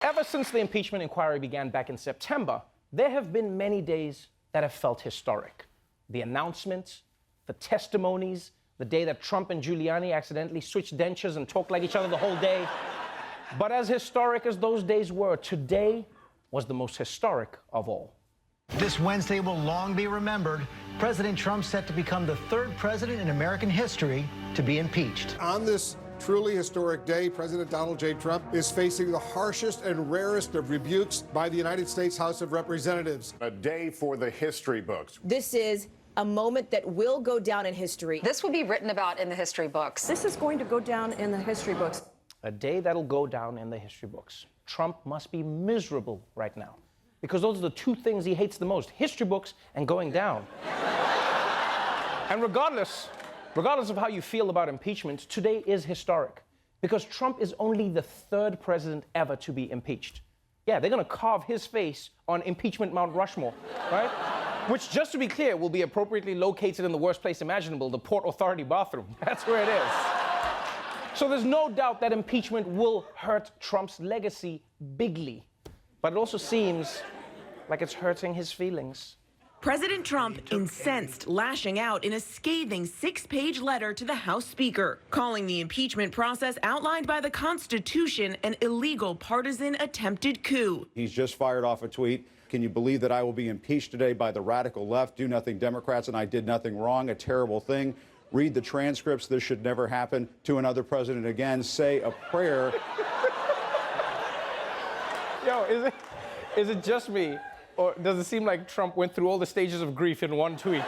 Ever since the impeachment inquiry began back in September, there have been many days that have felt historic. The announcements, the testimonies, the day that Trump and Giuliani accidentally switched dentures and talked like each other the whole day. But as historic as those days were, today was the most historic of all. This Wednesday will long be remembered. President Trump set to become the third president in American history to be impeached. On this truly historic day, President Donald J. Trump is facing the harshest and rarest of rebukes by the United States House of Representatives. A day for the history books. This is a moment that will go down in history. This will be written about in the history books. This is going to go down in the history books. A day that'll go down in the history books. Trump must be miserable right now, because those are the two things he hates the most: history books and going down. And regardless of how you feel about impeachment, today is historic, because Trump is only the third president ever to be impeached. Yeah, they're gonna carve his face on impeachment Mount Rushmore, right? Which, just to be clear, will be appropriately located in the worst place imaginable, the Port Authority bathroom. That's where it is. So there's no doubt that impeachment will hurt Trump's legacy bigly. But it also seems like it's hurting his feelings. President Trump incensed, lashing out in a scathing 6-page letter to the House Speaker, calling the impeachment process outlined by the Constitution an illegal partisan attempted coup. He's just fired off a tweet. Can you believe that I will be impeached today by the radical left? Do nothing Democrats, and I did nothing wrong. A terrible thing. Read the transcripts. This should never happen to another president again. Say a prayer. Yo, is it just me? Or does it seem like Trump went through all the stages of grief in one tweet?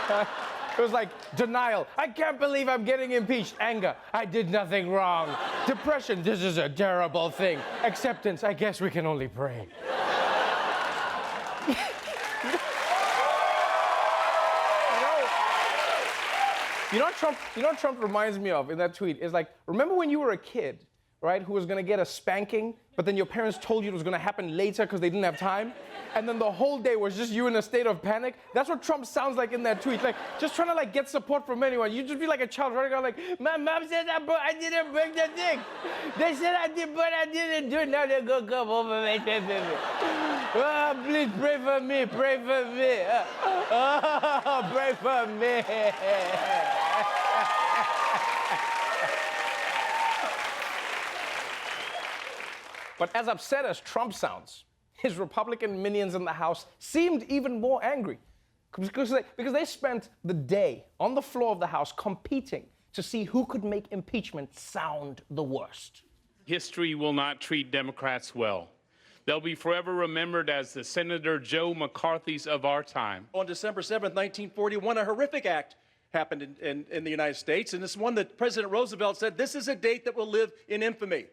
It was like denial. I can't believe I'm getting impeached. Anger. I did nothing wrong. Depression. This is a terrible thing. Acceptance. I guess we can only pray. You know what Trump reminds me of in that tweet is like, remember when you were a kid, right, who was gonna get a spanking, but then your parents told you it was gonna happen later because they didn't have time? And then the whole day was just you in a state of panic? That's what Trump sounds like in that tweet, like just trying to like get support from anyone. You just be like a child running around like, my mom said I didn't break the thing. They said I did, but I didn't do it. Now they're gonna come over me. Oh, please pray for me, pray for me. Oh, pray for me. But as upset as Trump sounds, his Republican minions in the House seemed even more angry because they spent the day on the floor of the House competing to see who could make impeachment sound the worst. History will not treat Democrats well. They'll be forever remembered as the Senator Joe McCarthy's of our time. On December 7th, 1941, a horrific act happened in the United States, and it's one that President Roosevelt said, this is a date that will live in infamy.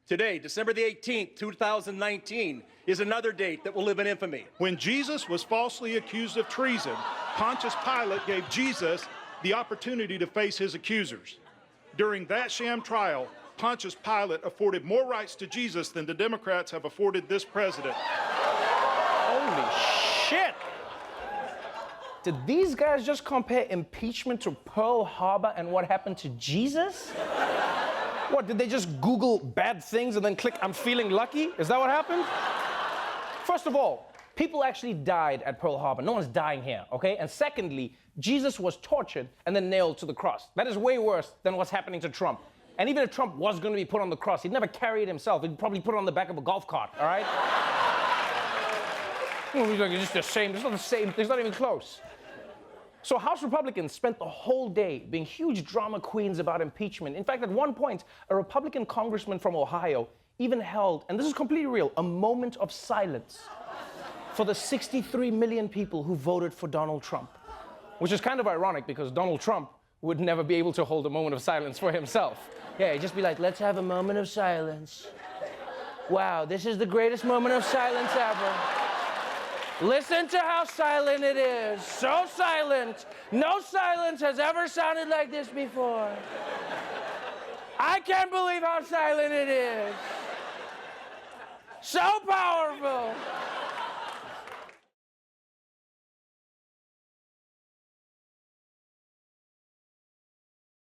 Today, December the 18th, 2019, is another date that will live in infamy. When Jesus was falsely accused of treason, Pontius Pilate gave Jesus the opportunity to face his accusers. During that sham trial, Pontius Pilate afforded more rights to Jesus than the Democrats have afforded this president. Holy shit! Did these guys just compare impeachment to Pearl Harbor and what happened to Jesus? What, did they just Google bad things and then click, I'm feeling lucky? Is that what happened? First of all, people actually died at Pearl Harbor. No one's dying here, okay? And secondly, Jesus was tortured and then nailed to the cross. That is way worse than what's happening to Trump. And even if Trump was going to be put on the cross, he'd never carry it himself. He'd probably put it on the back of a golf cart, all right? It's just the same. It's not the same. It's not even close. So House Republicans spent the whole day being huge drama queens about impeachment. In fact, at one point, a Republican congressman from Ohio even held, and this is completely real, a moment of silence for the 63 million people who voted for Donald Trump. Which is kind of ironic because Donald Trump would never be able to hold a moment of silence for himself. Yeah, he'd just be like, let's have a moment of silence. Wow, this is the greatest moment of silence ever. Listen to how silent it is. So silent. No silence has ever sounded like this before. I can't believe how silent it is. So powerful.